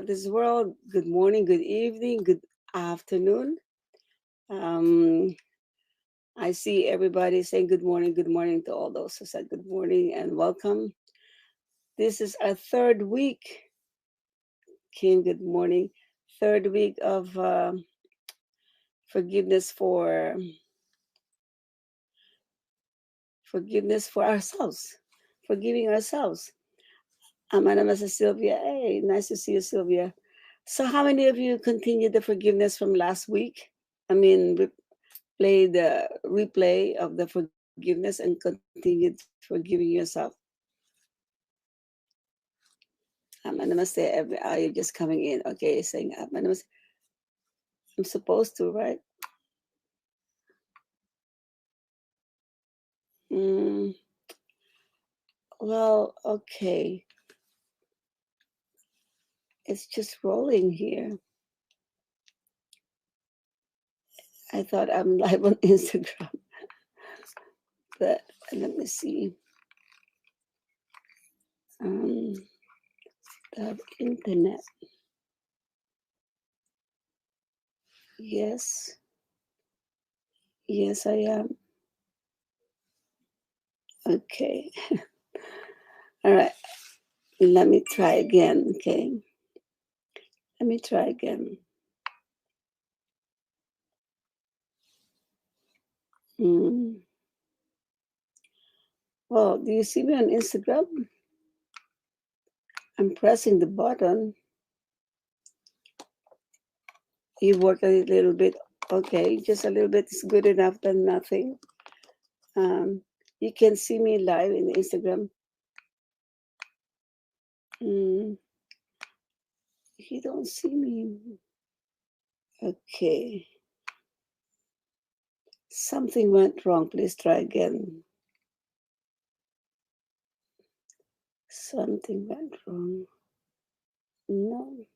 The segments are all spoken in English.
this world. Good morning, good evening, good afternoon. Um, I see everybody saying good morning to all those who said good morning and welcome. This is our third week, Kim. Good morning. Third week of forgiveness for ourselves, forgiving ourselves. My name is Sylvia. Hey, nice to see you, Sylvia. So, how many of you continued the forgiveness from last week? I mean, play the replay of the forgiveness and continued forgiving yourself. Namaste. You're just coming in. Okay, saying namaste. I'm supposed to, right? Mm, well, okay. It's just rolling here. I thought I'm live on Instagram, but let me see. The internet. Yes. Yes, I am. Okay. All right. Let me try again. Okay. Let me try again. Mm. Well, do you see me on Instagram? I'm pressing the button. You work a little bit. Okay, just a little bit is good enough than nothing. You can see me live in Instagram. You don't see me. Okay. Something went wrong. Please try again. Something went wrong. No.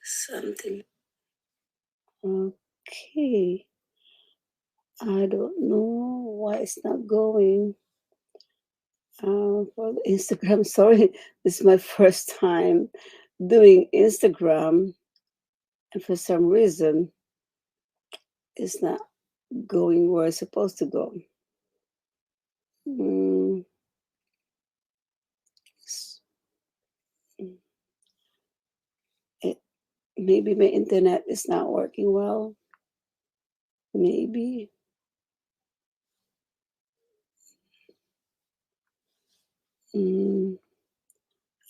Something. Okay. I don't know why it's not going. For the Instagram, sorry, this is my first time doing Instagram, and for some reason, it's not going where it's supposed to go. Mm. Maybe my internet is not working well. Maybe.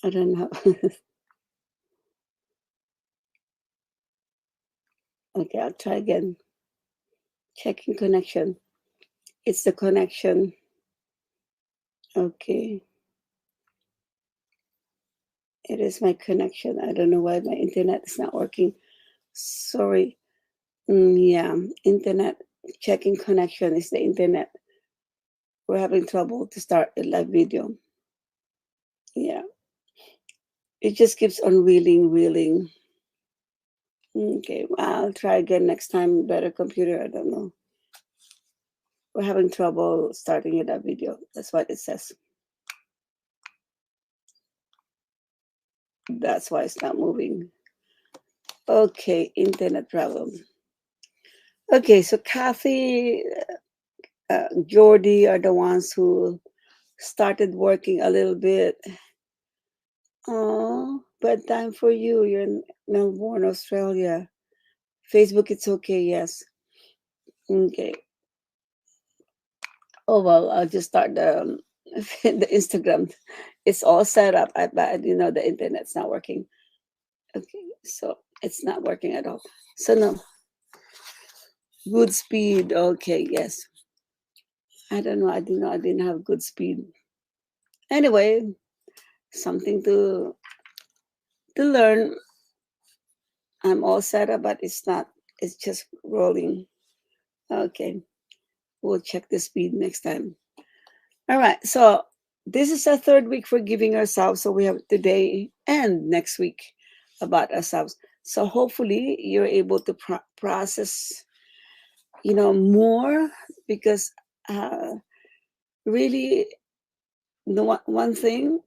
I don't know. Okay, I'll try again. Checking connection. It's the connection. Okay. It is my connection. I don't know why my internet is not working. Sorry. Yeah, internet. Checking connection is the internet. We're having trouble to start a live video. Yeah. It just keeps on reeling. Okay, well, I'll try again next time. Better computer. I don't know. We're having trouble starting a video. That's what it says. That's why it's not moving. Okay, internet problem. Okay, so Kathy, Jordy are the ones who started working a little bit. Oh, bedtime for you. You're in Melbourne, Australia. Facebook, it's okay, yes. Okay. Oh, well, I'll just start the, the Instagram. It's all set up. But the internet's not working. Okay, so it's not working at all. So, no. Good speed. Okay, yes. I don't know. I didn't have good speed. Anyway, something to learn. I'm all set up, but it's not. It's just rolling. Okay. We'll check the speed next time. All right. So this is our third week for giving ourselves. So we have today and next week about ourselves. So hopefully you're able to process, more, because really the one thing,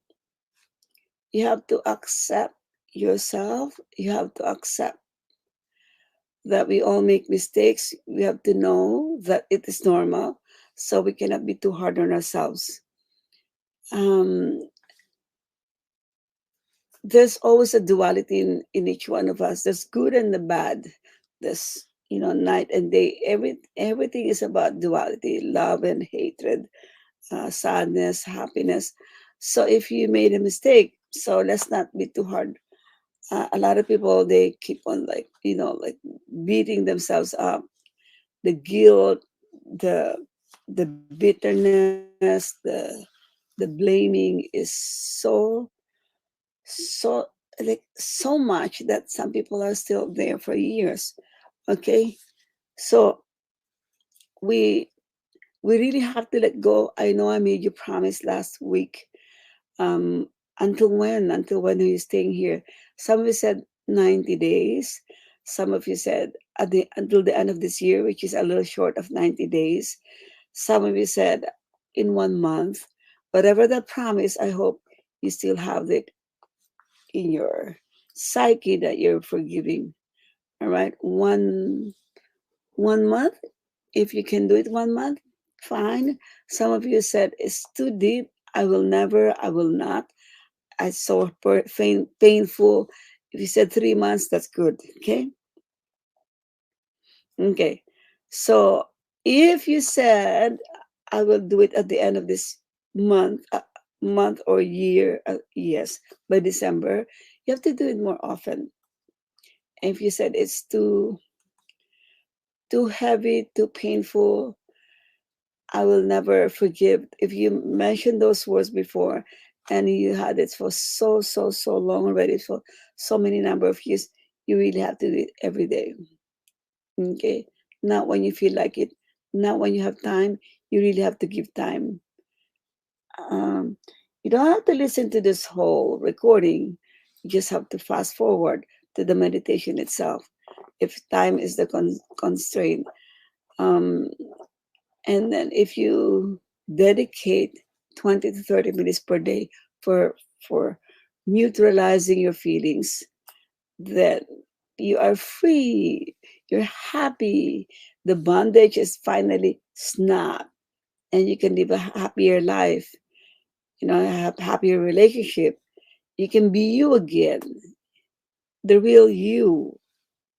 You have to accept yourself. You have to accept that we all make mistakes. We have to know that it is normal, so we cannot be too hard on ourselves. Um, there's always a duality in each one of us. There's good and the bad. There's, night and day. Everything is about duality, love and hatred, sadness, happiness. So if you made a mistake, so let's not be too hard. A lot of people, they keep on, like, beating themselves up. The guilt, the the bitterness, the blaming is so like so much that some people are still there for years. Okay, so we we really have to let go. I know I made you promise last week. um until when? Until when are you staying here? Some of you said 90 days. Some of you said until the end of this year, which is a little short of 90 days. Some of you said in 1 month. Whatever that promise, I hope you still have it in your psyche that you're forgiving. All right, 1 month. If you can do it 1 month, fine. Some of you said it's too deep. I will never. I will not. It's so painful. If you said 3 months, that's good. Okay. Okay. So if you said I will do it at the end of this month or year, yes, by December, you have to do it more often. And if you said it's too heavy, too painful, I will never forgive. If you mentioned those words before and you had it for so long already, for so many number of years, you really have to do it every day. Okay. Not when you feel like it, not when you have time. You really have to give time. Um, you don't have to listen to this whole recording. You just have to fast forward to the meditation itself. If time is the constraint. Um, And then if you dedicate 20 to 30 minutes per day for neutralizing your feelings, then you are free. You're happy. The bondage is finally snapped, and you can live a happier life. Have happier relationship. You can be you again, the real you,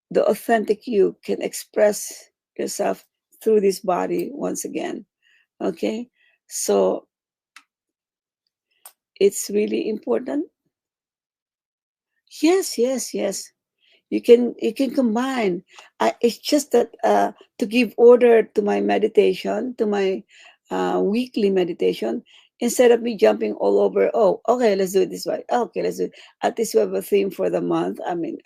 the authentic you can express yourself through this body once again. Okay, so it's really important. Yes. You can combine. It's just that to give order to my meditation, to my weekly meditation, instead of me jumping all over. Oh, okay, let's do it this way. Okay, let's do it. At least we have a theme for the month. I mean,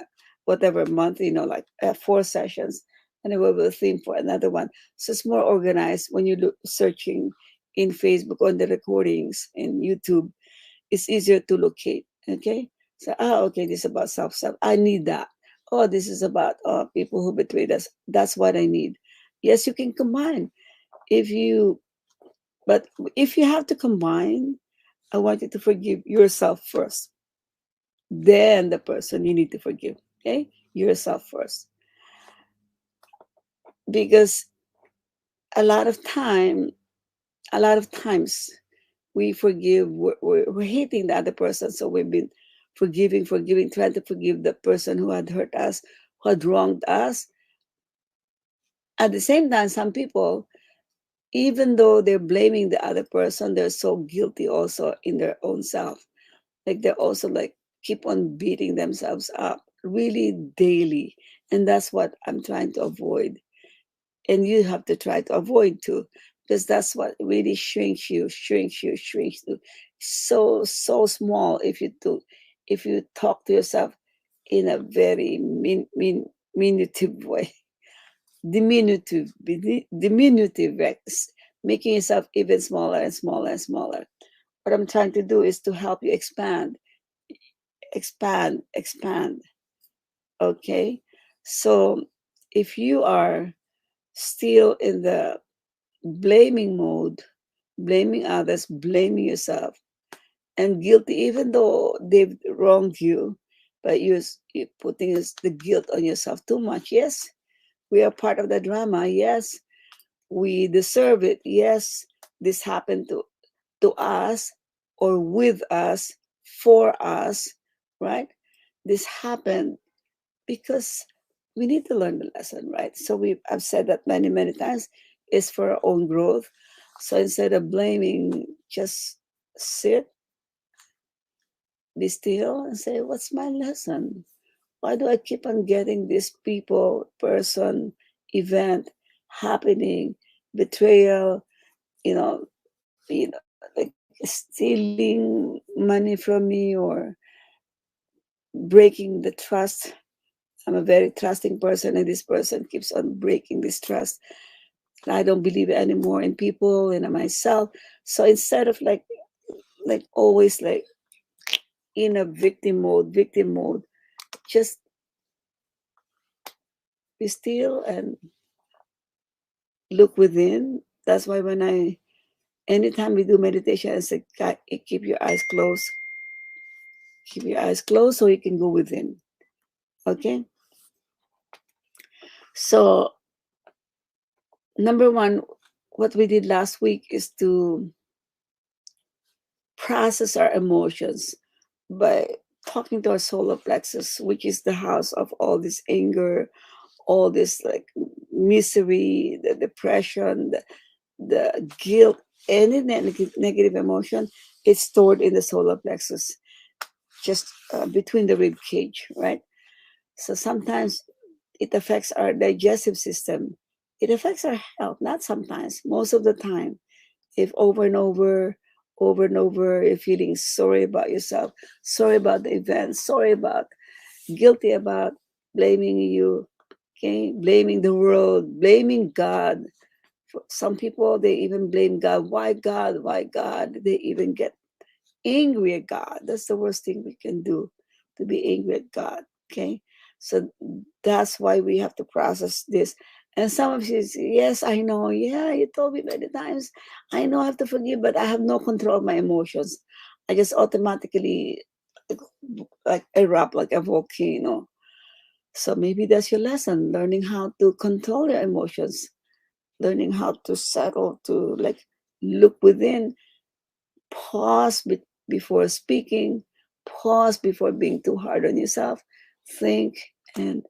whatever month, like 4 sessions, and then we have a theme for another one. So it's more organized when you look searching in Facebook on the recordings in YouTube. It's easier to locate. Okay. So, okay, this is about self. I need that. Oh, this is about people who betrayed us. That's what I need. Yes, you can combine. If you, but if you have to combine, I want you to forgive yourself first. Then the person you need to forgive. Okay, yourself first, because a lot of time, a lot of times, we forgive. We're hating the other person, so we've been forgiving, trying to forgive the person who had hurt us, who had wronged us. At the same time, some people, even though they're blaming the other person, they're so guilty also in their own self. Like they're also like keep on beating themselves up really daily. And that's what I'm trying to avoid. And you have to try to avoid too, because that's what really shrinks you. So small if you do, if you talk to yourself in a very diminutive way, diminutive, making yourself even smaller and smaller and smaller. What I'm trying to do is to help you expand. Okay, so if you are still in the blaming mode, blaming others, blaming yourself, and guilty, even though they've wronged you, but you're putting the guilt on yourself too much. Yes, we are part of the drama. Yes, we deserve it. Yes, this happened to us or with us, for us, right? This happened because we need to learn the lesson, right? So I've said that many, many times, is for our own growth. So instead of blaming, just sit, be still, and say, what's my lesson? Why do I keep on getting this people, person, event happening, betrayal, you know, like stealing money from me or breaking the trust. I'm a very trusting person, and this person keeps on breaking this trust. And I don't believe anymore in people and in myself. So instead of like always like in a victim mode, just be still and look within. That's why anytime we do meditation, I say, keep your eyes closed. Keep your eyes closed so you can go within. Okay. So number one, what we did last week is to process our emotions by talking to our solar plexus, which is the house of all this anger, all this like misery, the depression, the guilt, any negative emotion is stored in the solar plexus, just between the rib cage, right? So sometimes it affects our digestive system. It affects our health, not sometimes, most of the time. If over and over, you're feeling sorry about yourself, sorry about the event, sorry about, guilty about, blaming you, okay, blaming the world, blaming God. For some people, they even blame God. Why God? Why God? They even get angry at God. That's the worst thing we can do, to be angry at God. Okay. So that's why we have to process this. And some of you say, yes, I know. Yeah, you told me many times. I know I have to forgive, but I have no control of my emotions. I just automatically like erupt like a volcano. So maybe that's your lesson, learning how to control your emotions, learning how to settle, to like look within, pause before speaking, pause before being too hard on yourself, think, and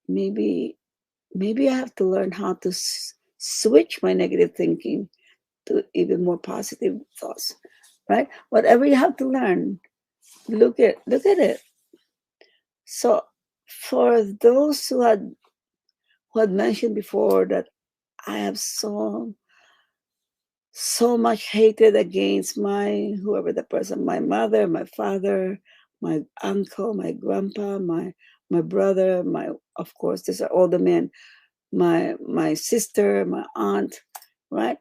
maybe maybe I have to learn how to switch my negative thinking to even more positive thoughts, right? Whatever you have to learn, look at it. So for those who had mentioned before that I have so much hatred against my whoever the person, my mother, my father, my uncle, my grandpa, my brother, my, of course these are all the men, my sister, my aunt, right?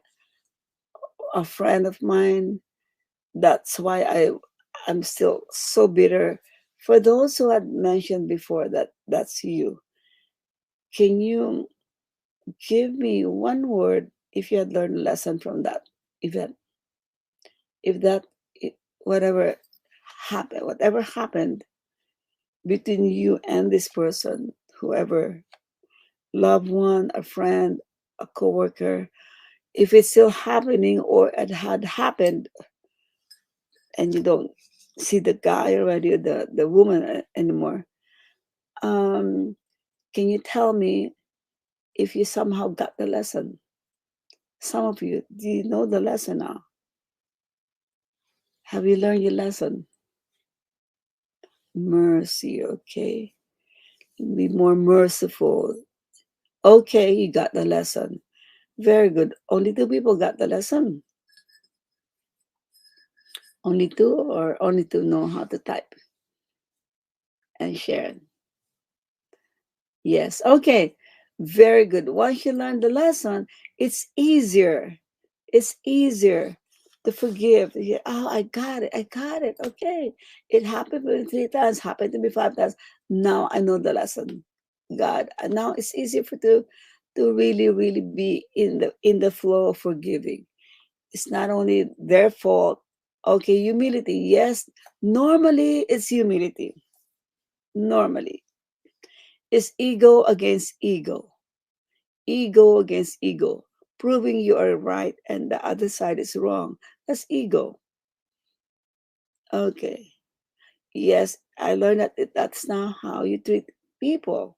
A friend of mine. That's why I'm still so bitter. For those who had mentioned before that that's you, can you give me one word if you had learned a lesson from that event? If that whatever whatever happened between you and this person, whoever, loved one, a friend, a coworker, if it's still happening or it had happened and you don't see the guy already or the woman anymore, um, can you tell me if you somehow got the lesson? Some of you, do you know the lesson now? Have you learned your lesson? Mercy, okay? Be more merciful. Okay, you got the lesson. Very good. Only two people got the lesson. Only two, or only two know how to type and share. Yes. Okay. Very good. Once you learn the lesson, it's easier. It's easier to forgive. Oh, I got it. I got it. Okay. It happened to me 3 times, happened to me 5 times. Now I know the lesson. God. And now it's easier to really, really be in the flow of forgiving. It's not only their fault Okay, humility. Yes, normally it's humility. Normally, it's ego against ego, ego against ego, proving you are right and the other side is wrong. That's ego. Okay. Yes, I learned that that's not how you treat people.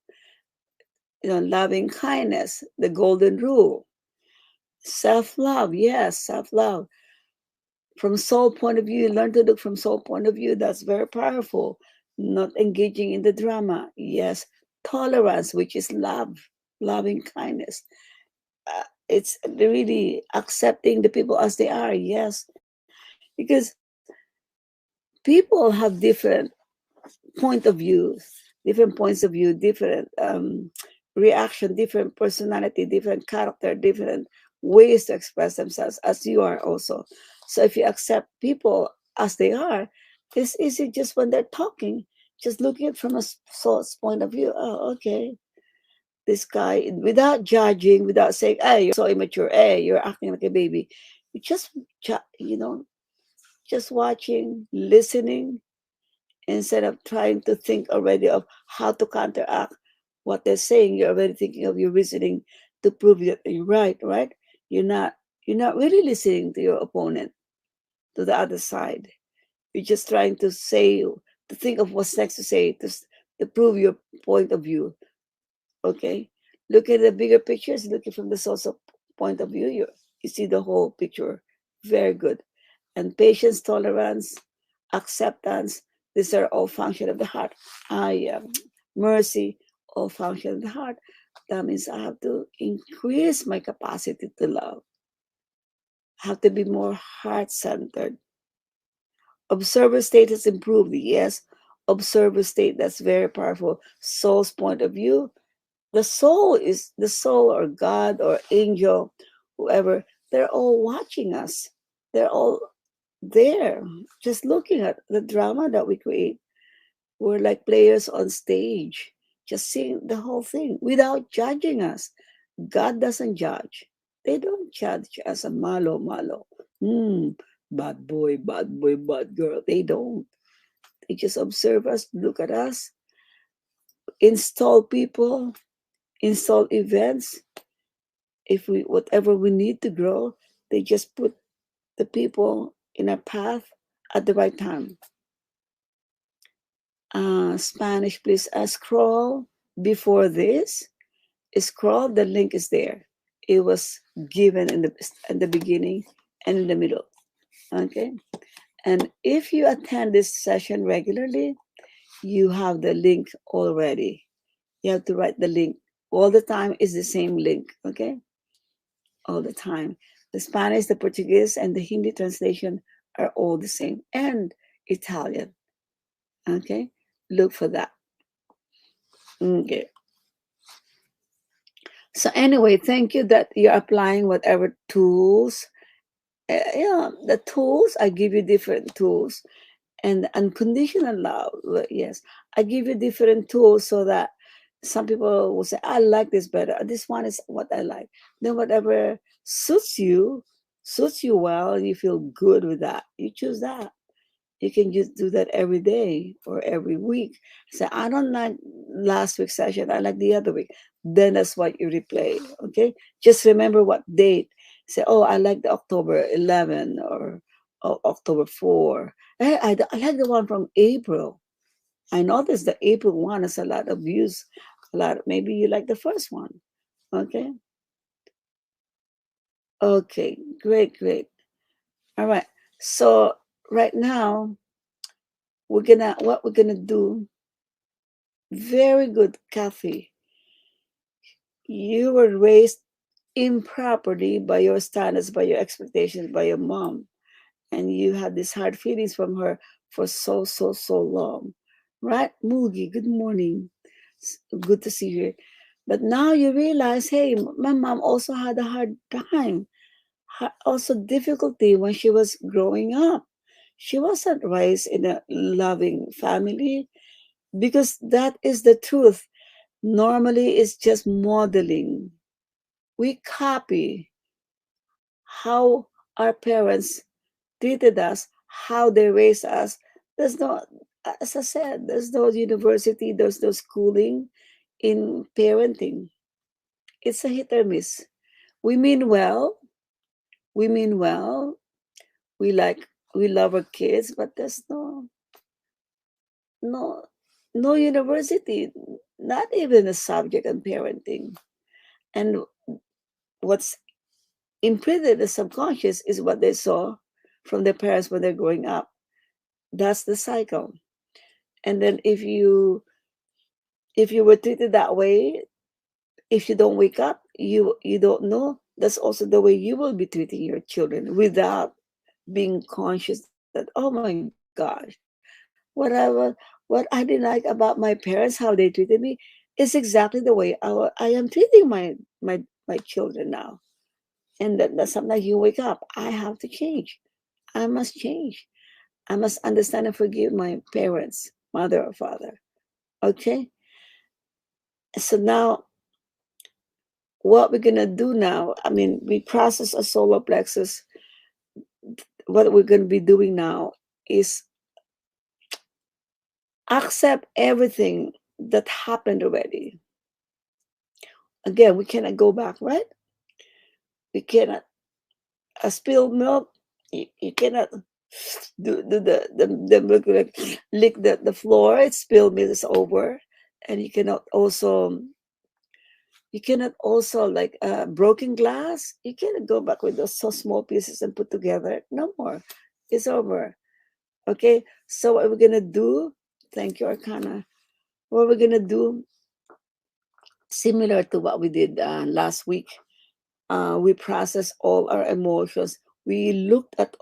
Loving kindness, the golden rule. Self love, yes, self love. From soul point of view, learn to look from soul point of view. That's very powerful. Not engaging in the drama. Yes, tolerance, which is love, loving kindness. It's really accepting the people as they are. Yes, because people have different point of views, different points of view, different reaction, different personality, different character, different ways to express themselves as you are also. So if you accept people as they are, it's easy just when they're talking, just looking at it from a source point of view. Oh, okay. This guy, without judging, without saying, hey, you're so immature, hey, you're acting like a baby. You just, just watching, listening, instead of trying to think already of how to counteract what they're saying. You're already thinking of your reasoning to prove that you're right, right? You're not you're not really listening to your opponent, to the other side. You're just trying to say, to think of what's next to say, to prove your point of view. Okay? Look at the bigger pictures, looking from the social point of view, you see the whole picture. Very good. And patience, tolerance, acceptance, these are all function of the heart. I mercy, all function of the heart. That means I have to increase my capacity to love. I have to be more heart centered. Observer state has improved. Yes, observer state, that's very powerful. Soul's point of view. The soul is the soul or God or angel, whoever, they're all watching us. They're all there, just looking at the drama that we create. We're like players on stage, just seeing the whole thing without judging us. God doesn't judge. They don't judge us a malo, malo. Hmm, bad boy, bad girl. They don't. They just observe us, look at us, install people, install events. If we, whatever we need to grow, they just put the people in a path at the right time. Spanish, please scroll before this. Scroll, the link is there. It was given in the beginning and in the middle. Okay. And if you attend this session regularly, you have the link already. You have to write the link. All the time is the same link. Okay. All the time. The Spanish, the Portuguese, and the Hindi translation are all the same. And Italian. Okay. Look for that. Okay. So anyway, thank you that you're applying whatever tools. Yeah, the tools, I give you different tools. And unconditional love, yes, I give you different tools so that some people will say, I like this better. This one is what I like. Then whatever suits you well, you feel good with that. You choose that. You can just do that every day or every week. Say, I don't like last week's session. I like the other week. Then that's what you replay. Okay. Just remember what date. Say, oh, I like the October 11 or October 4. Hey, I like the one from April. I noticed the April one has a lot of views. A lot. Maybe you like the first one. Okay. Okay. Great. Great. All right. So right now what we're gonna do. Very good, Kathy. You were raised improperly by your standards, by your expectations, by your mom. And you had these hard feelings from her for so, so, so long. Right? Mugi, good morning. Good to see you. But now you realize, hey, my mom also had a hard time, also difficulty when she was growing up. She wasn't raised in a loving family because that is the truth. Normally, it's just modeling. We copy how our parents treated us, how they raise us. There's no, as I said, there's no university, there's no schooling in parenting. It's a hit or miss. We mean well, we mean well, we like, we love our kids, but there's no no university, not even a subject on parenting. And what's imprinted in the subconscious is what they saw from their parents when they're growing up. That's the cycle. And then if you were treated that way, if you don't wake up, you don't know. That's also the way you will be treating your children without being conscious that, oh my gosh, what I didn't like about my parents, how they treated me, is exactly the way I am treating my children now. And that's something like, you wake up. I have to change. I must change. I must understand and forgive my parents, mother or father. Okay. So now, what we're gonna do now? I mean, we process a solar plexus. What we're gonna be doing now is accept everything that happened already. Again, we cannot go back, right? We cannot spill milk. You cannot do the milk, like, lick the floor. It's spilled milk is over, and you cannot also like broken glass. You cannot go back with those so small pieces and put together. No more. It's over. Okay. So what we're gonna do? Thank you, Arcana. What we're gonna do, similar to what we did last week. We process all our emotions. We looked at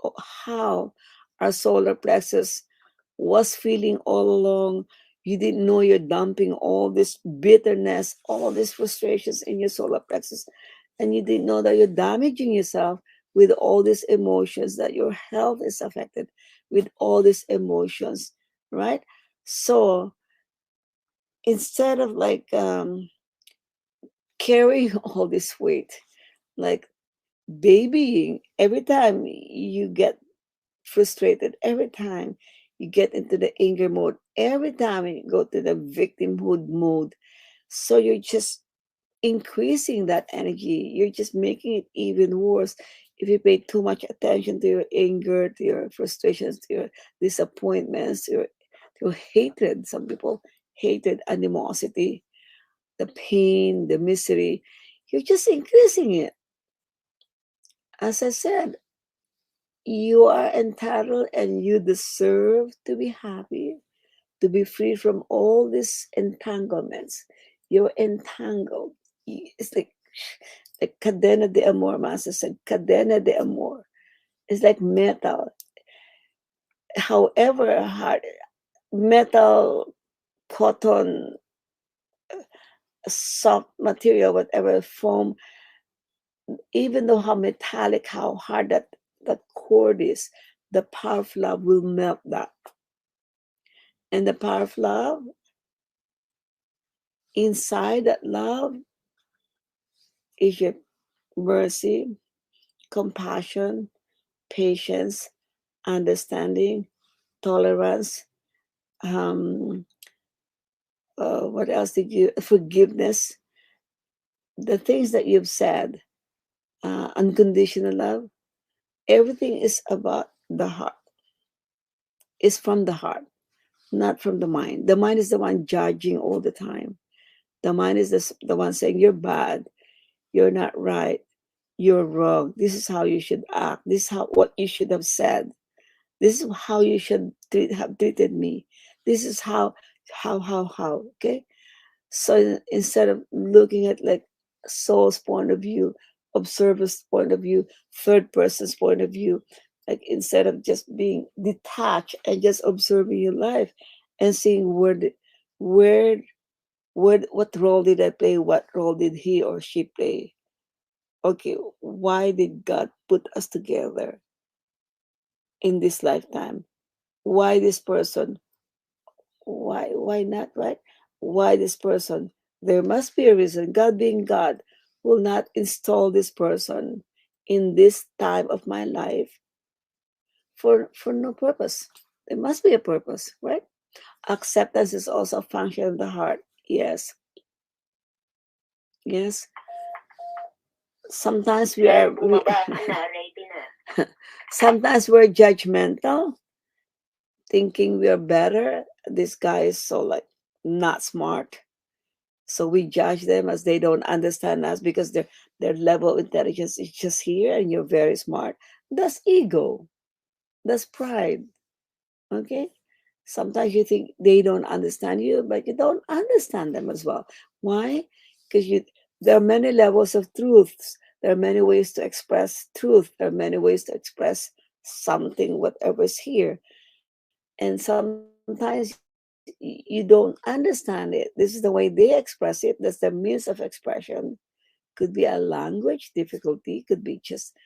how our solar plexus was feeling all along. You didn't know you're dumping all this bitterness, all these frustrations in your solar plexus, and you didn't know that you're damaging yourself with all these emotions, that your health is affected with all these emotions, right? So instead of like carrying all this weight, like babying, every time you get frustrated, every time you get into the anger mode, every time you go to the victimhood mode, so you're just increasing that energy. You're just making it even worse if you pay too much attention to your anger, to your frustrations, to your disappointments, to your hatred. Some people hated animosity, the pain, the misery. You're just increasing it. As I said, you are entitled and you deserve to be happy, to be free from all these entanglements. You're entangled. It's like cadena de amor, Master said, cadena de amor. It's like metal. However hard, metal, cotton, soft material, whatever foam, even though how metallic, how hard that cord is, the power of love will melt that. And the power of love, inside that love, is your mercy, compassion, patience, understanding, tolerance. Um, what else did you? Forgiveness. The things that you've said, unconditional love. Everything is about the heart. It's from the heart, not from the mind. The mind is the one judging all the time. The mind is the one saying you're bad, you're not right, you're wrong. This is how you should act. This is how what you should have said. This is how you should have treated me. This is how. Okay. So instead of looking at like soul's point of view, observer's point of view, third person's point of view, like instead of just being detached and just observing your life and seeing where what role did I play, what role did he or she play. Okay, why did God put us together in this lifetime? Why this person? Why not, right? Why this person? There must be a reason. God being God will not install this person in this time of my life for no purpose. There must be a purpose, right? Acceptance is also a function of the heart. Yes, yes. Sometimes sometimes we're judgmental, thinking we are better. This guy is so like not smart. So we judge them as they don't understand us because their level of intelligence is just here and you're very smart. That's ego. That's pride. Okay? Sometimes you think they don't understand you, but you don't understand them as well. Why? Because you there are many levels of truths. There are many ways to express truth. There are many ways to express something, whatever is here. And sometimes you don't understand it. This is the way they express it. That's their means of expression. Could be a language difficulty. Could be just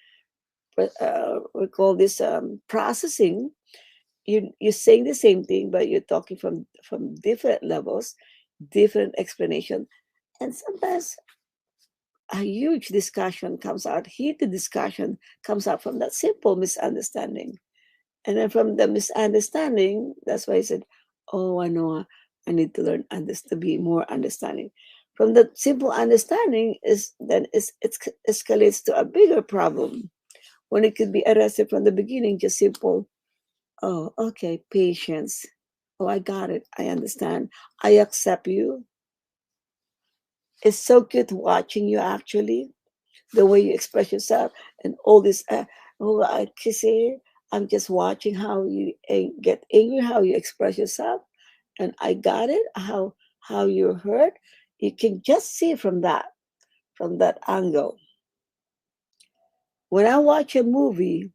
we call this processing. You're saying the same thing, but you're talking from different levels, different explanation, and sometimes a huge discussion comes out. Heated discussion comes out from that simple misunderstanding. And then from the misunderstanding, that's why I said, "Oh, I know, I need to learn to be more understanding." From the simple understanding is then it escalates to a bigger problem when it could be arrested from the beginning. Just simple. Oh, okay, patience. Oh, I got it. I understand. I accept you. It's so good watching you actually, the way you express yourself and all this. Oh, I can say I'm just watching how you get angry, how you express yourself, and I got it. How you're hurt. You can just see from that angle. When I watch a movie,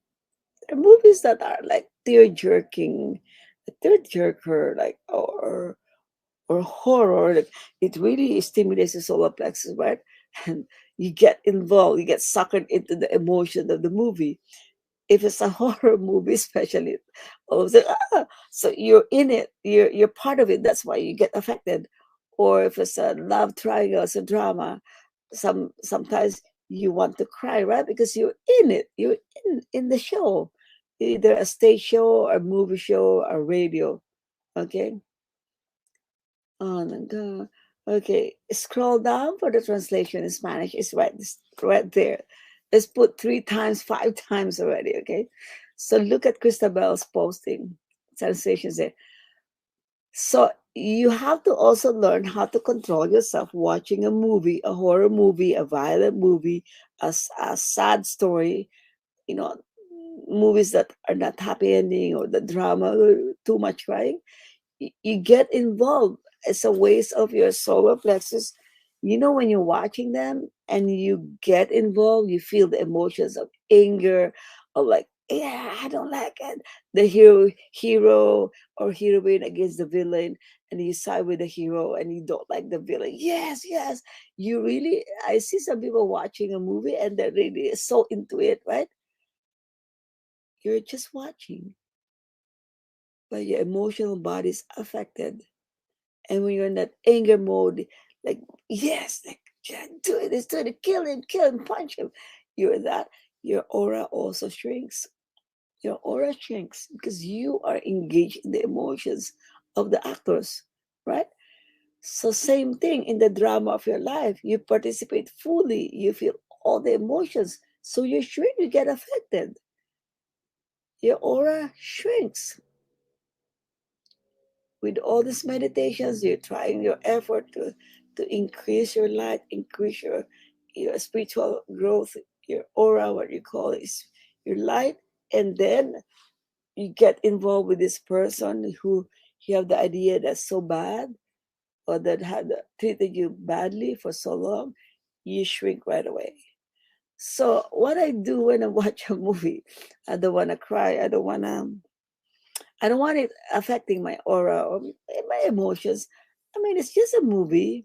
there are movies that are like tear jerking, a tear jerker, like or horror. Like it really stimulates the solar plexus, right? And you get involved, you get suckered into the emotion of the movie. If it's a horror movie, especially, all of a sudden, so you're in it, you're part of it. That's why you get affected. Or if it's a love triangle, it's a drama. Sometimes you want to cry, right? Because you're in it. You're in the show, either a stage show, a movie show, a radio. Okay. Oh my God. Okay, scroll down for the translation in Spanish. It's right there. It's put three times, five times already. Okay, so look at Christabel's posting. Translations there. So you have to also learn how to control yourself watching a movie, a horror movie, a violent movie, a sad story. You know, movies that are not happy ending or the drama, too much crying. You get involved. It's a waste of your solar plexus. You know, when you're watching them and you get involved, you feel the emotions of anger, of like, yeah, I don't like it. The hero or heroine against the villain, and you side with the hero and you don't like the villain. Yes, yes. You really, I see some people watching a movie and they're really so into it, right? You're just watching, but your emotional body's affected. And when you're in that anger mode, like, yes, like, yeah, do it, let's do it, kill him, punch him. You're that, your aura also shrinks. Your aura shrinks because you are engaged in the emotions of the actors, right? So, same thing in the drama of your life. You participate fully, you feel all the emotions. So, you shrink, you get affected. Your aura shrinks. With all these meditations, you're trying your effort to increase your light, increase your spiritual growth, your aura, what you call is your light, and then you get involved with this person who you have the idea that's so bad or that had treated you badly for so long, you shrink right away. So what I do when I watch a movie, I don't want to cry. I don't want it affecting my aura or my emotions. I mean, it's just a movie.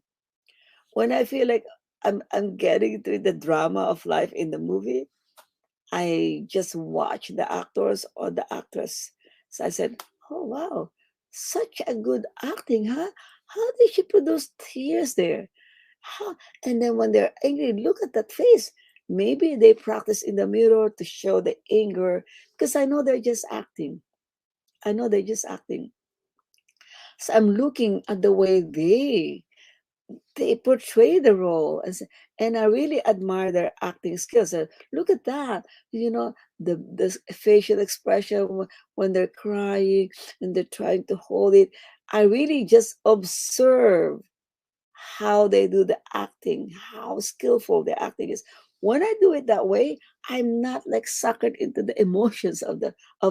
When I feel like I'm getting through the drama of life in the movie, I just watch the actors or the actress. So I said, "Oh wow, such a good acting, huh? How did she produce tears there? How?" And then when they're angry, look at that face. Maybe they practice in the mirror to show the anger, because I know they're just acting. I know they're just acting. So I'm looking at the way they portray the role, and I really admire their acting skills. Look at that, the facial expression when they're crying and they're trying to hold it. I really just observe how they do the acting, how skillful the acting is. When I do it that way, I'm not like suckered into the emotions of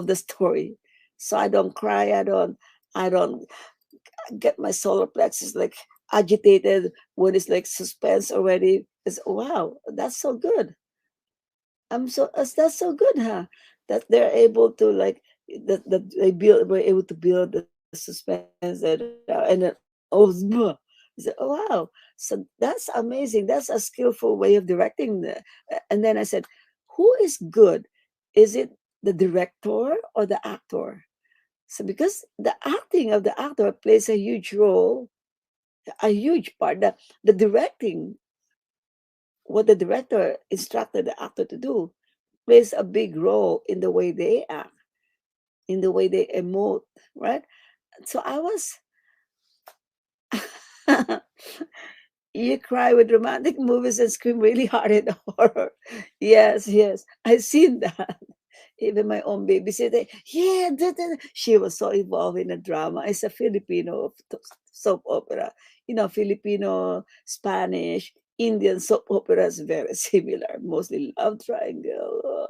the story. So I don't cry. I don't get my solar plexus like agitated when it's like suspense already. It's wow, that's so good. That's so good, huh? That they're able to like that they build were able to build the suspense and then I said, oh wow. So that's amazing. That's a skillful way of directing and then I said, who is good? Is it the director or the actor? So because the acting of the actor plays a huge role, a huge part. The directing, what the director instructed the actor to do, plays a big role in the way they act, in the way they emote, right? So I was, you cry with romantic movies and scream really hard in horror. Yes, yes, I've seen that. Even my own babysitter, yeah, she was so involved in the drama. It's a Filipino soap opera. Filipino, Spanish, Indian soap opera is very similar, mostly love triangle.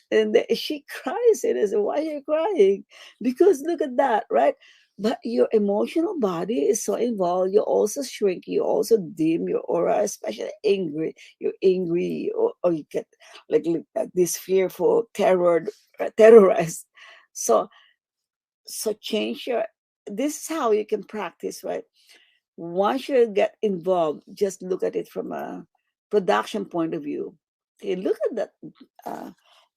And she cries and I said, why are you crying? Because look at that, right? But your emotional body is so involved. You also shrink, you also dim your aura, especially angry. You're angry, or you get like this fearful terrorized. So so change your, this is how you can practice, right? Once you get involved, just look at it from a production point of view. Okay, look at that, uh,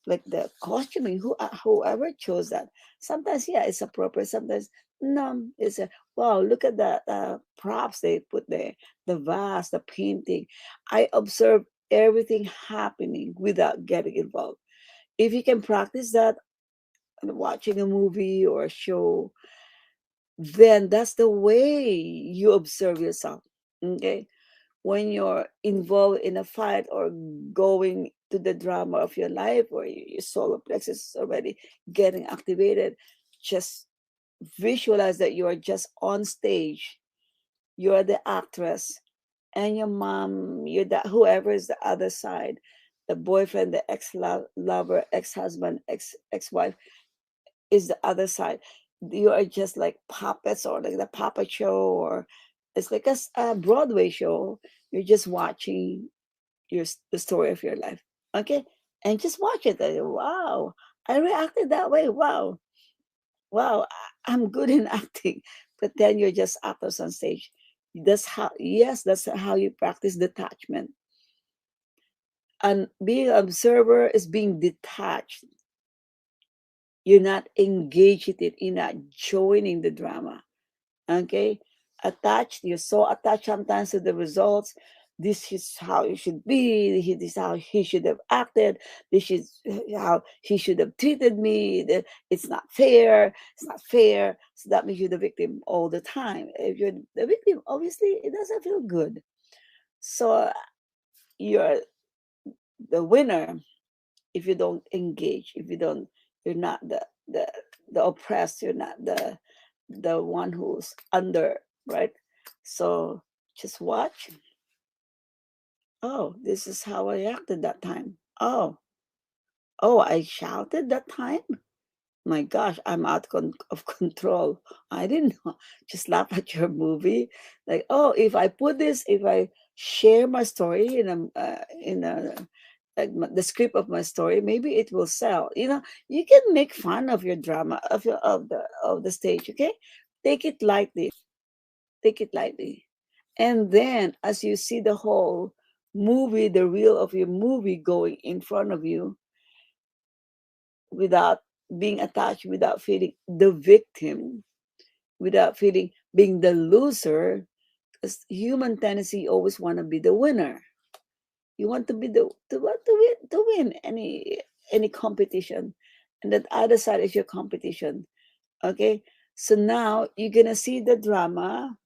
like the costuming, whoever chose that. Sometimes, yeah, it's appropriate. Sometimes, no, it's a wow. Look at the props they put there, the vase, the painting. I observe everything happening without getting involved. If you can practice that watching a movie or a show, then that's the way you observe yourself. Okay, when you're involved in a fight or going to the drama of your life, or your solar plexus is already getting activated, just visualize that you are just on stage. You're the actress, and your mom, you're that whoever is the other side, the boyfriend, the lover, ex-husband, ex-wife is the other side. You are just like puppets, or like the puppet show, or it's like a Broadway show. You're just watching the story of your life. Okay, and just watch it. Wow, I reacted that way. Wow, wow, I'm good in acting. But then you're just actors on stage. That's how. Yes, that's how you practice detachment. And being an observer is being detached. You're not engaged in it. You're not joining the drama. Okay, attached, you're so attached sometimes to the results. This is how it should be, this is how he should have acted, this is how he should have treated me. It's not fair, it's not fair. So that means you're the victim all the time. If you're the victim, obviously it doesn't feel good. So you're the winner if you don't engage, if you don't, you're not the oppressed, you're not the one who's under, right? So just watch. Oh, this is how I acted that time. Oh, I shouted that time. My gosh, I'm of control. I didn't know. Just laugh at your movie. Like, oh, if I share my story in a like the script of my story, maybe it will sell. You can make fun of your drama of the stage. Okay, take it lightly. Take it lightly, and then as you see the whole movie, the reel of your movie going in front of you, without being attached, without feeling the victim, without feeling being the loser, because human tendency always want to be the winner. You want to be to win any competition, and that other side is your competition. Okay, so now you're gonna see the drama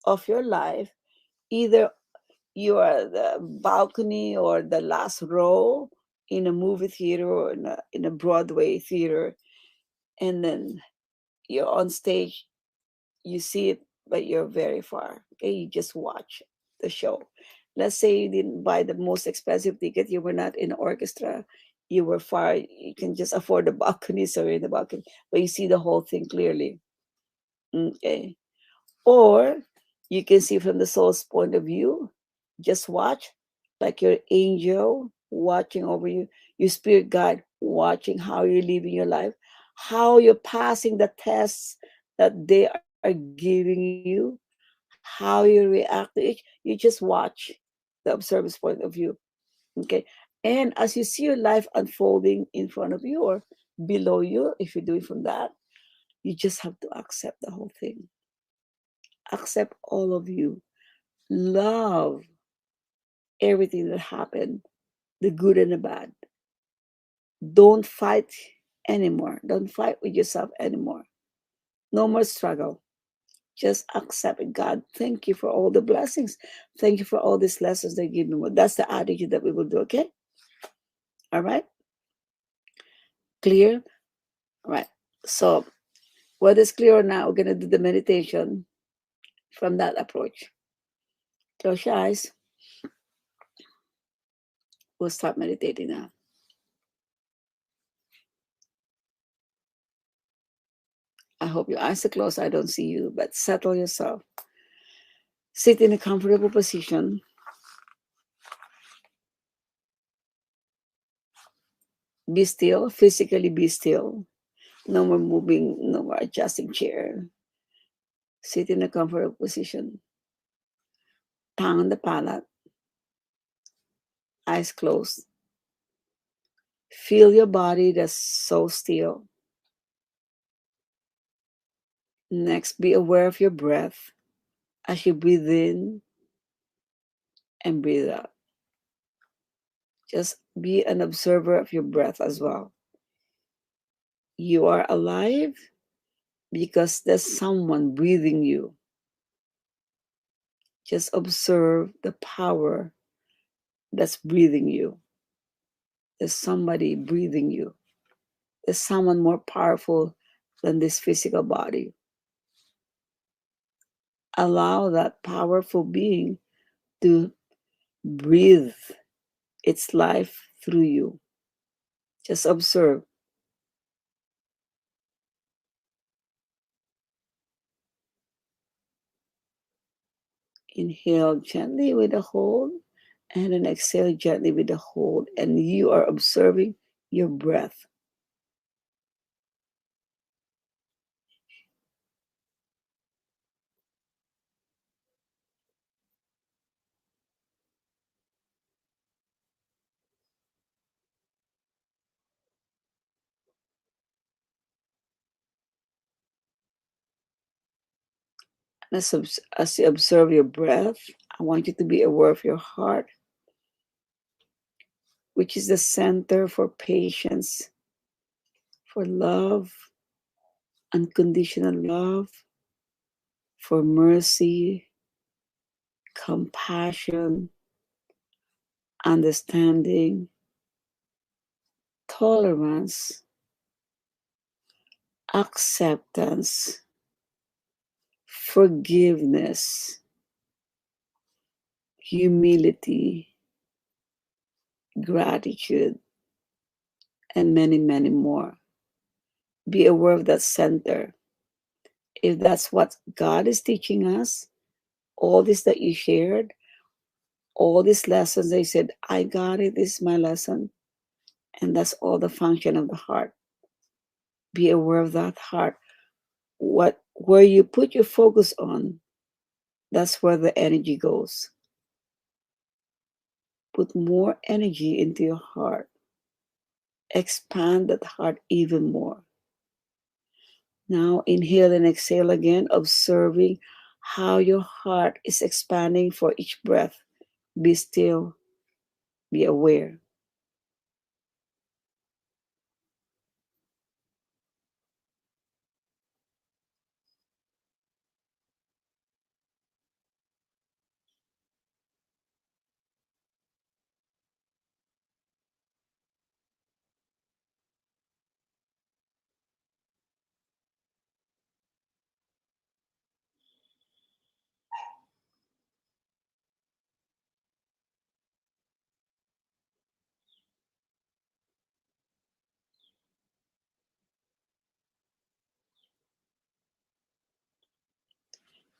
of your life. Either you are the balcony or the last row in a movie theater or in a Broadway theater, and then you're on stage. You see it, but you're very far. Okay, you just watch the show. Let's say you didn't buy the most expensive ticket. You were not in an orchestra. You were far. You can just afford the balcony, so you're in the balcony, but you see the whole thing clearly. Okay. Or you can see from the soul's point of view. Just watch, like your angel watching over you, your spirit guide watching how you're living your life, how you're passing the tests that they are giving you, how you react to each. You just watch the observer's point of view. Okay. And as you see your life unfolding in front of you or below you, if you're doing from that, you just have to accept the whole thing. Accept all of you. Love everything that happened, the good and the bad. Don't fight anymore. Don't fight with yourself anymore. No more struggle. Just accept it. God, thank you for all the blessings. Thank you for all these lessons they give me. That's the attitude that we will do, okay? All right? Clear? All right. So, what is clear now? We're going to do the meditation from that approach. Close your eyes. We'll start meditating now. I hope your eyes are closed. I don't see you, but settle yourself. Sit in a comfortable position. Be still, physically be still. No more moving, no more adjusting chair. Sit in a comfortable position. Tongue on the palate, eyes closed. Feel your body that's so still. Next, be aware of your breath as you breathe in and breathe out. Just be an observer of your breath as well. You are alive because there's someone breathing you. Just observe the power that's breathing you. There's somebody breathing you. There's someone more powerful than this physical body. Allow that powerful being to breathe its life through you. Just observe. Inhale gently with a hold, and then exhale gently with a hold. And you are observing your breath. As you observe your breath, I want you to be aware of your heart, which is the center for patience, for love, unconditional love, for mercy, compassion, understanding, tolerance, acceptance, forgiveness, humility, gratitude, and many, many more. Be aware of that center. If that's what God is teaching us, all this that you shared, all these lessons, they said, I got it, this is my lesson. And that's all the function of the heart. Be aware of that heart. Where you put your focus on, that's where the energy goes. Put more energy into your heart. Expand that heart even more. Now inhale and exhale again, observing how your heart is expanding for each breath. Be still. Be aware.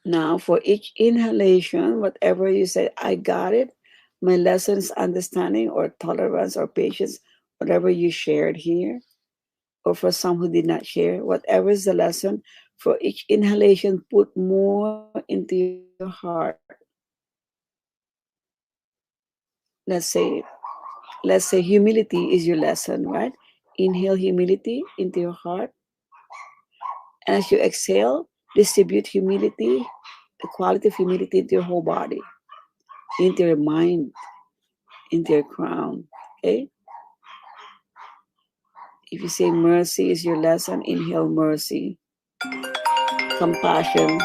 Now, for each inhalation, whatever you say, I got it, my lesson is understanding or tolerance or patience, whatever you shared here, or for some who did not share, whatever is the lesson, for each inhalation, put more into your heart. Let's say, let's say humility is your lesson, right? Inhale humility into your heart. And as you exhale, distribute humility, the quality of humility into your whole body, into your mind, into your crown. Okay? If you say mercy is your lesson, inhale mercy, compassion.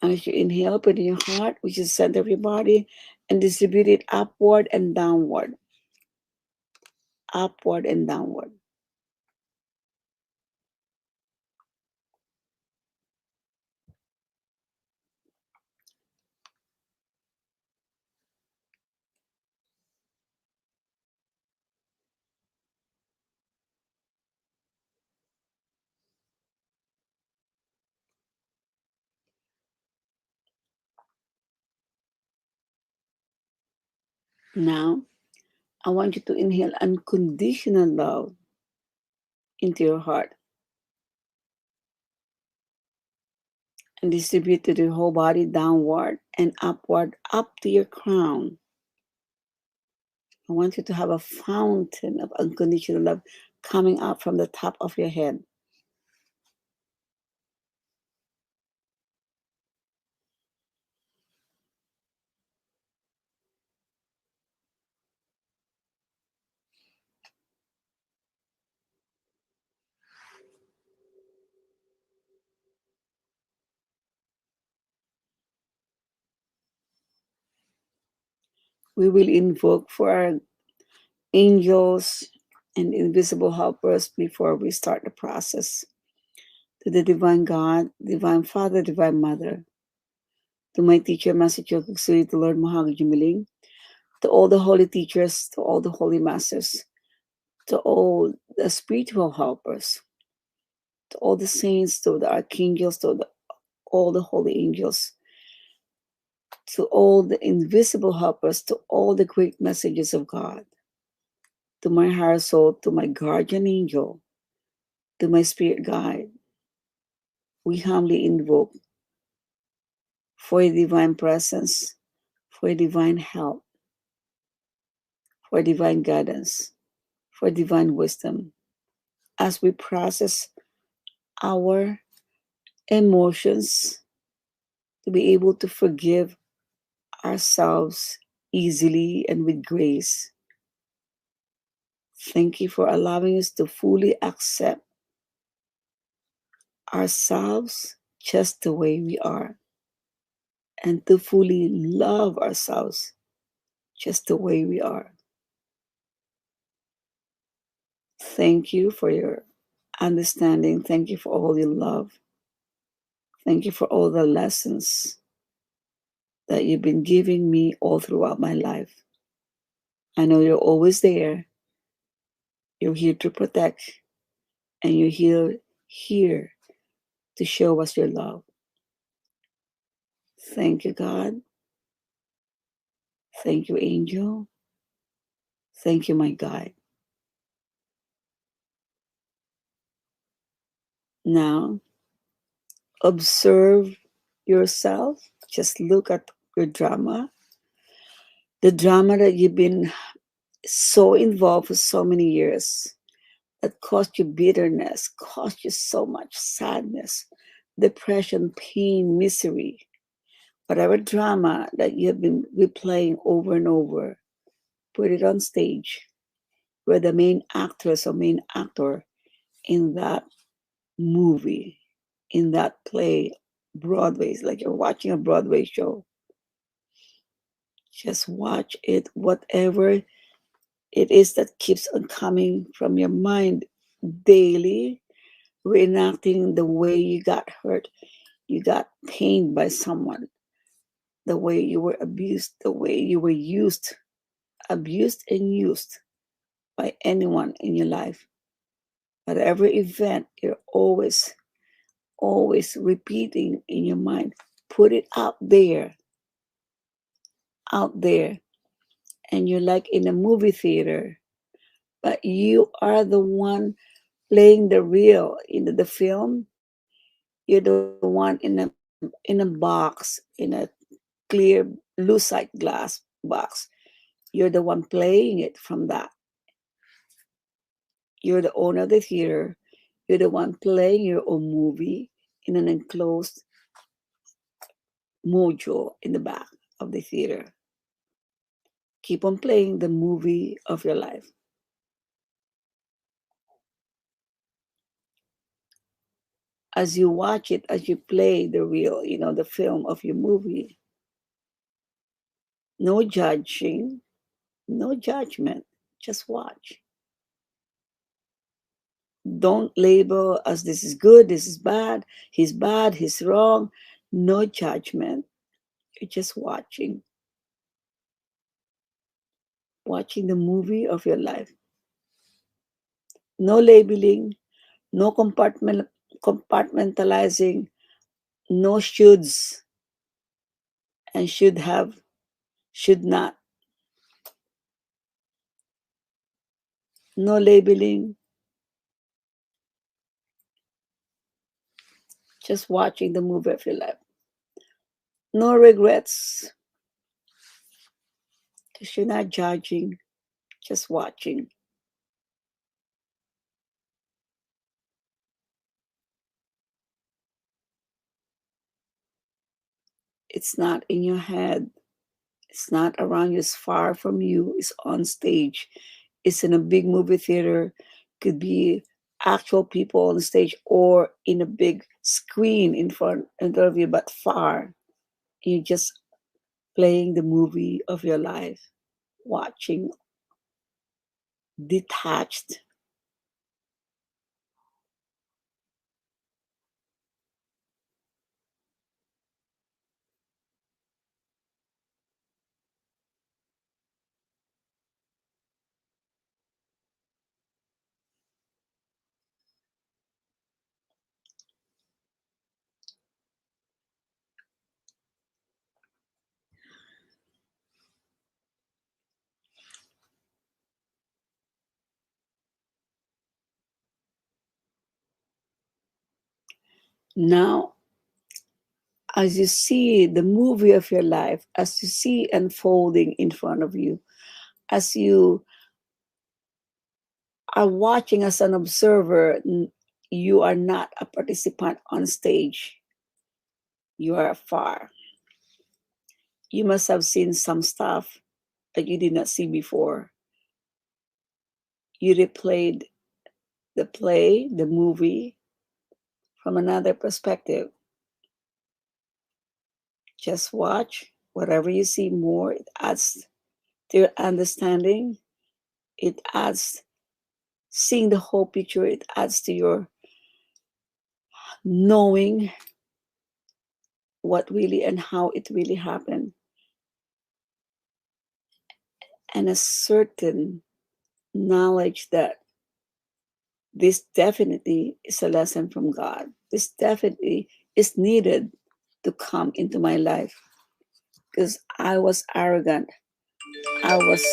And as you inhale, put in your heart, which is the center of your body, and distribute it upward and downward. Upward and downward. Now, I want you to inhale unconditional love into your heart and distribute to the whole body downward and upward up to your crown. I want you to have a fountain of unconditional love coming up from the top of your head. We will invoke for our angels and invisible helpers before we start the process. To the Divine God, Divine Father, Divine Mother, to my teacher, Master Chokuksui, to Lord Mahagajumiling, to all the holy teachers, to all the holy masters, to all the spiritual helpers, to all the saints, to the archangels, all the holy angels, to all the invisible helpers, to all the great messages of God, to my higher soul, to my guardian angel, to my spirit guide, we humbly invoke for a divine presence, for a divine help, for divine guidance, for divine wisdom as we process our emotions to be able to forgive ourselves easily and with grace. Thank you for allowing us to fully accept ourselves just the way we are and to fully love ourselves just the way we are. Thank you for your understanding. Thank you for all your love. Thank you for all the lessons that you've been giving me all throughout my life. I know you're always there. You're here to protect, and you're here to show us your love. Thank you, God. Thank you, angel. Thank you, my guide. Now, observe yourself. Just look at your drama, the drama that you've been so involved for so many years that caused you bitterness, caused you so much sadness, depression, pain, misery. Whatever drama that you have been replaying over and over, put it on stage where the main actress or main actor in that movie, in that play, Broadway, it's like you're watching a Broadway show. Just watch it, whatever it is that keeps on coming from your mind daily, reenacting the way you got hurt, you got pained by someone, the way you were abused, the way you were abused and used by anyone in your life. Whatever event, you're always repeating in your mind. Put it out there. And you're like in a movie theater, but you are the one playing the real in the film. You're the one in a box, in a clear lucite glass box. You're the one playing it from that. You're the owner of the theater. You're the one playing your own movie in an enclosed mojo in the back of the theater. Keep on playing the movie of your life. As you watch it, as you play the real, the film of your movie, no judging, no judgment, just watch. Don't label as this is good, this is bad, he's wrong. No judgment. You're just watching the movie of your life. No labeling, no compartmentalizing, no shoulds and should have, should not, no labeling, just watching the movie of your life. No regrets, because you're not judging, just watching. It's not in your head. It's not around you. It's far from you. It's on stage. It's in a big movie theater. Could be actual people on the stage or in a big screen in front of you, but far. You're just playing the movie of your life, watching, detached. Now, as you see the movie of your life, as you see unfolding in front of you, as you are watching as an observer, you are not a participant on stage. You are afar. You must have seen some stuff that you did not see before. You replayed the play, the movie, from another perspective. Just watch. Whatever you see more, it adds to your understanding. It adds, seeing the whole picture, it adds to your knowing what really and how it really happened. And a certain knowledge that this definitely is a lesson from God. This definitely is needed to come into my life because I was arrogant. I was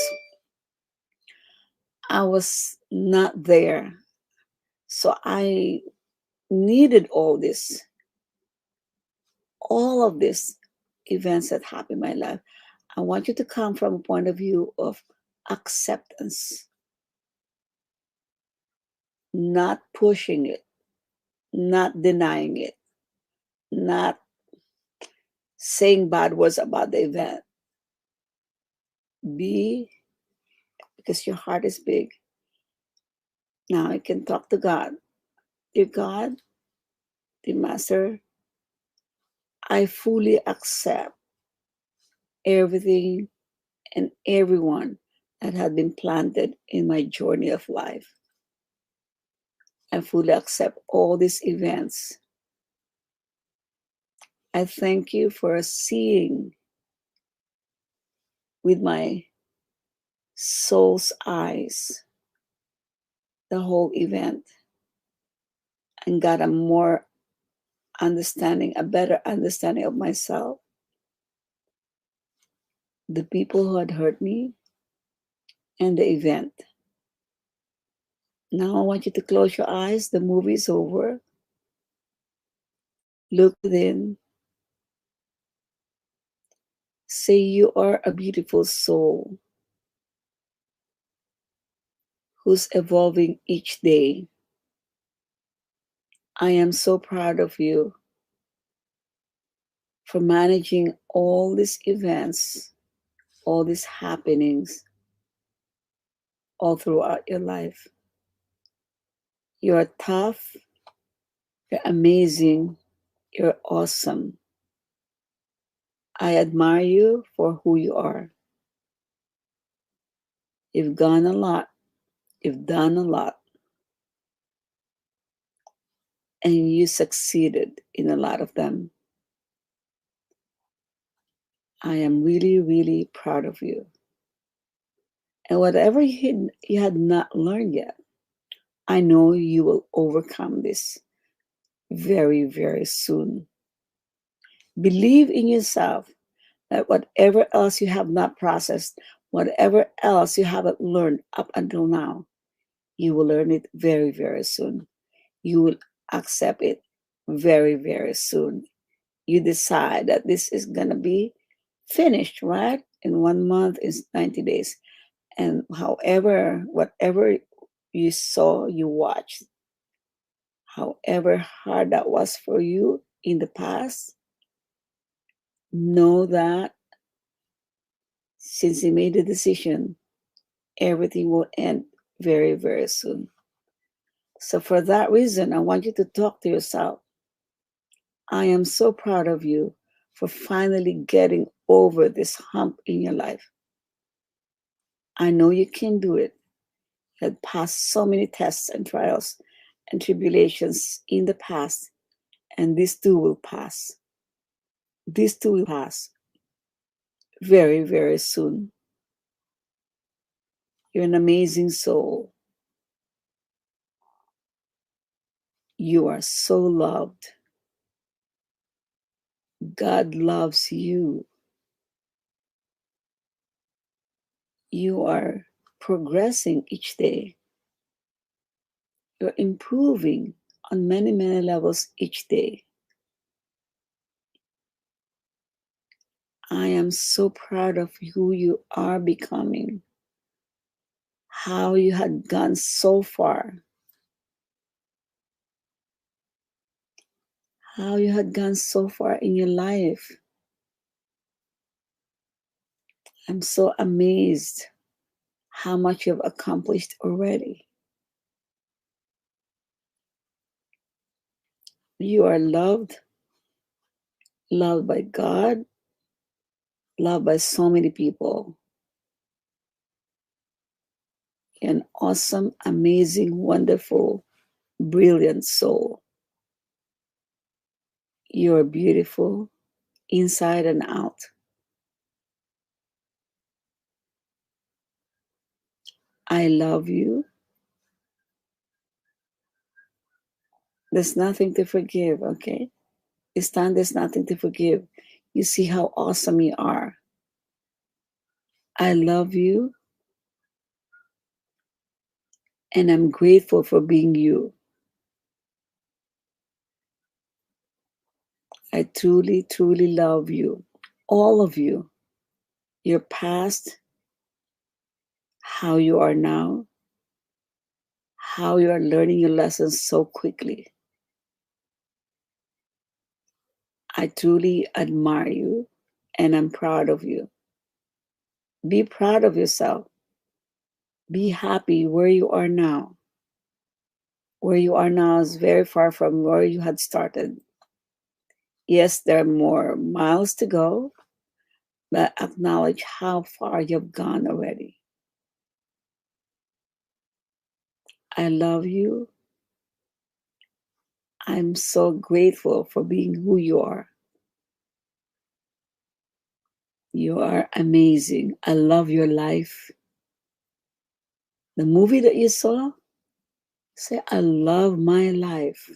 I was not there. So I needed all of these events that happened in my life. I want you to come from a point of view of acceptance, not pushing it, not denying it, not saying bad words about the event. Be, because your heart is big. Now you can talk to God. Dear God, dear Master, I fully accept everything and everyone that had been planted in my journey of life. I fully accept all these events. I thank you for seeing with my soul's eyes the whole event and got a more understanding, a better understanding of myself, the people who had hurt me, and the event. Now I want you to close your eyes. The movie is over. Look within. Say you are a beautiful soul who's evolving each day. I am so proud of you for managing all these events, all these happenings, all throughout your life. You're tough, you're amazing, you're awesome. I admire you for who you are. You've gone a lot, you've done a lot, and you succeeded in a lot of them. I am really, really proud of you. And whatever you had not learned yet, I know you will overcome this very, very soon. Believe in yourself that whatever else you have not processed, whatever else you haven't learned up until now, you will learn it very, very soon. You will accept it very, very soon. You decide that this is going to be finished, right? In 1 month is 90 days. And however, whatever you saw, you watched, however hard that was for you in the past, know that since you made the decision, everything will end very, very soon. So, for that reason, I want you to talk to yourself. I am so proud of you for finally getting over this hump in your life. I know you can do it. You had passed so many tests and trials and tribulations in the past, and this too will pass. This too will pass very, very soon. You're an amazing soul. You are so loved. God loves you. You are progressing each day. You're improving on many, many levels each day. I am so proud of who you are becoming, how you had gone so far, how you had gone so far in your life. I'm so amazed how much you've accomplished already. You are loved, loved by God, loved by so many people. You're an awesome, amazing, wonderful, brilliant soul. You're beautiful inside and out. I love you. There's nothing to forgive, okay? This time there's nothing to forgive. You see how awesome you are. I love you, and I'm grateful for being you. I truly, truly love you. All of you. Your past, how you are now, how you are learning your lessons so quickly. I truly admire you and I'm proud of you. Be proud of yourself. Be happy where you are now. Where you are now is very far from where you had started. Yes, there are more miles to go, but acknowledge how far you've gone already. I love you. I'm so grateful for being who you are. You are amazing. I love your life. The movie that you saw, say, I love my life.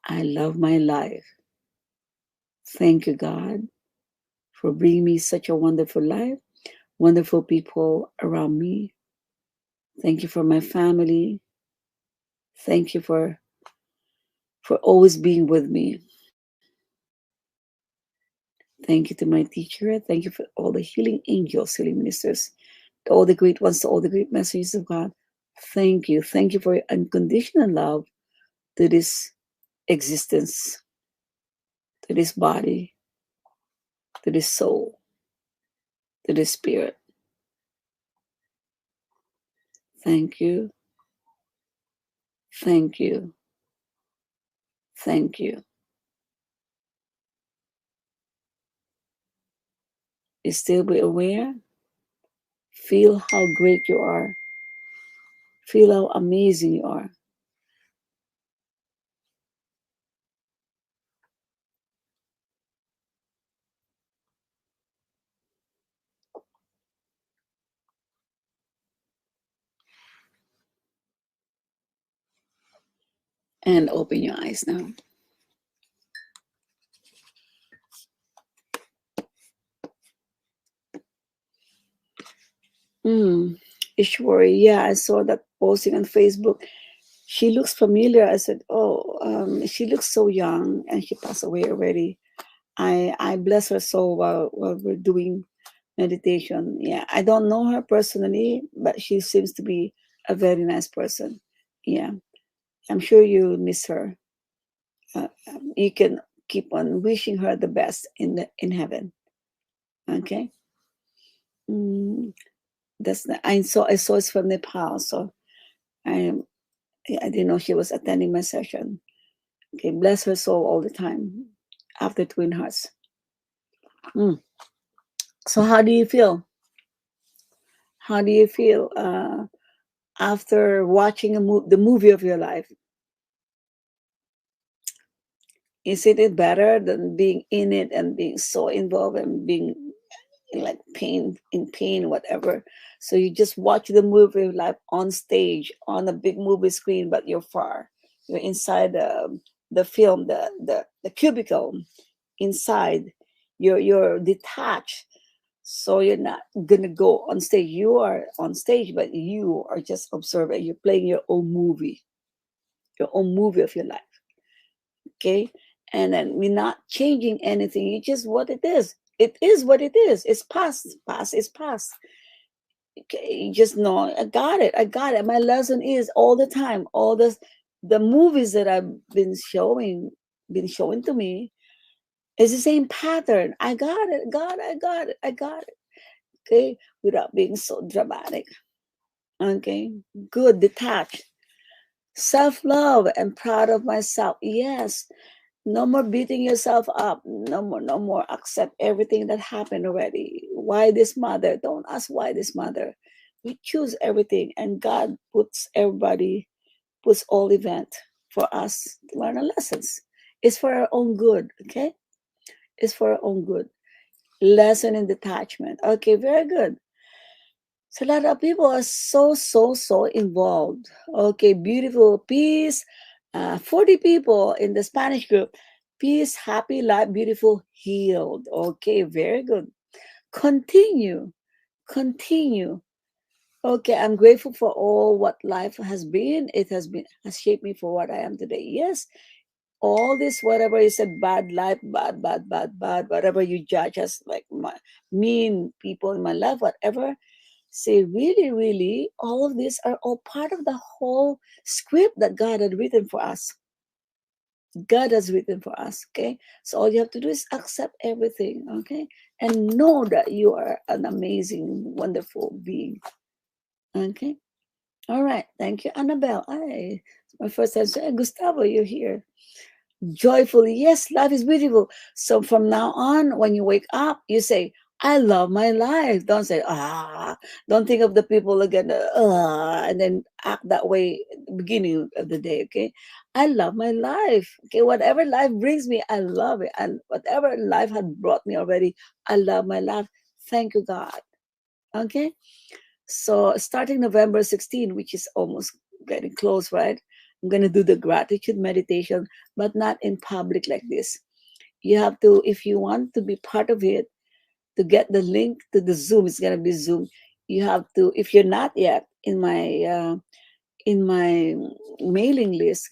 I love my life. Thank you, God, for bringing me such a wonderful life, wonderful people around me. Thank you for my family. Thank you for always being with me. Thank you to my teacher. Thank you for all the healing angels, healing ministers, to all the great ones, to all the great messages of God. Thank you. Thank you for your unconditional love to this existence, to this body, to this soul, to this spirit. Thank you. Thank you. Thank you. You still be aware. Feel how great you are. Feel how amazing you are. And open your eyes now. Ishwari, yeah, I saw that posting on Facebook. She looks familiar. I said, oh, she looks so young and she passed away already. I bless her soul while we're doing meditation. Yeah, I don't know her personally, but she seems to be a very nice person. Yeah, I'm sure you miss her. You can keep on wishing her the best in heaven. Okay. Mm, I saw it's from Nepal, so I I didn't know she was attending my session. Okay, bless her soul all the time. After Twin Hearts. Mm. So how do you feel? How do you feel after watching the movie of your life? Is it better than being in it and being so involved and being like pain, whatever? So you just watch the movie of life on stage on a big movie screen, but you're far. You're inside the film, the cubicle inside. You're detached. So you're not gonna go on stage. You are on stage, but you are just observing. You're playing your own movie of your life. Okay, and then we're not changing anything. It's just what it is. It is what it is. It's past. Past is past. Okay, you just know. I got it. I got it. My lesson is all the time. All the movies that I've been showing to me is the same pattern. I got it. God, I got it. I got it. Okay, without being so dramatic. Okay, good, detached, self love, and proud of myself. Yes, no more beating yourself up. No more, no more. Accept everything that happened already. Why this mother? Don't ask why this mother. We choose everything, and God puts all event for us to learn our lessons. It's for our own good, okay? It's for our own good. Lesson in detachment. Okay, very good. So a lot of people are so involved. Okay, beautiful. Peace. 40 people in the Spanish group. Peace, happy, life, beautiful, healed. Okay, very good. Continue. Continue. Okay, I'm grateful for all what life has been. It has shaped me for what I am today. Yes, all this, whatever you said, bad life, bad, whatever you judge as like mean people in my life, whatever. Say, really, all of these are all part of the whole script that God had written for us. God has written for us. Okay. So all you have to do is accept everything. Okay. And know that you are an amazing, wonderful being. Okay. All right. Thank you, Annabelle. Hi. It's my first time saying, Gustavo, you're here. Joyfully. Yes, life is beautiful. So from now on, when you wake up, you say, I love my life. Don't say, don't think of the people again, and then act that way at the beginning of the day, okay? I love my life, okay? Whatever life brings me, I love it. And whatever life had brought me already, I love my life. Thank you, God, okay? So starting November 16, which is almost getting close, right? I'm going to do the gratitude meditation, but not in public like this. You have to, if you want to be part of it, to get the link to the Zoom, it's going to be Zoom. You have to, if you're not yet in my mailing list,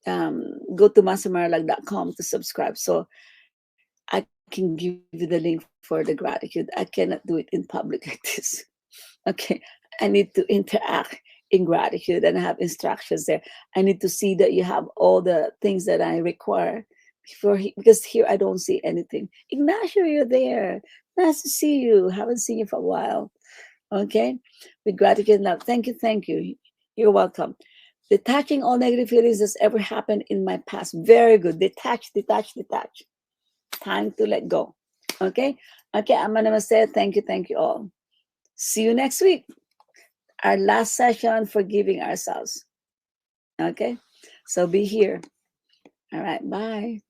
go to masamarlag.com to subscribe. So I can give you the link for the gratitude. I cannot do it in public like this. Okay. I need to interact in gratitude and I have instructions there. I need to see that you have all the things that I require because here I don't see anything. Ignacio, you're there. Nice to see you. Haven't seen you for a while. Okay. With gratitude and love. Thank you. Thank you. You're welcome. Detaching all negative feelings that's ever happened in my past. Very good. Detach, detach, detach. Time to let go. Okay. Okay. I'm going to say thank you all. See you next week. Our last session, forgiving ourselves. Okay. So be here. All right. Bye.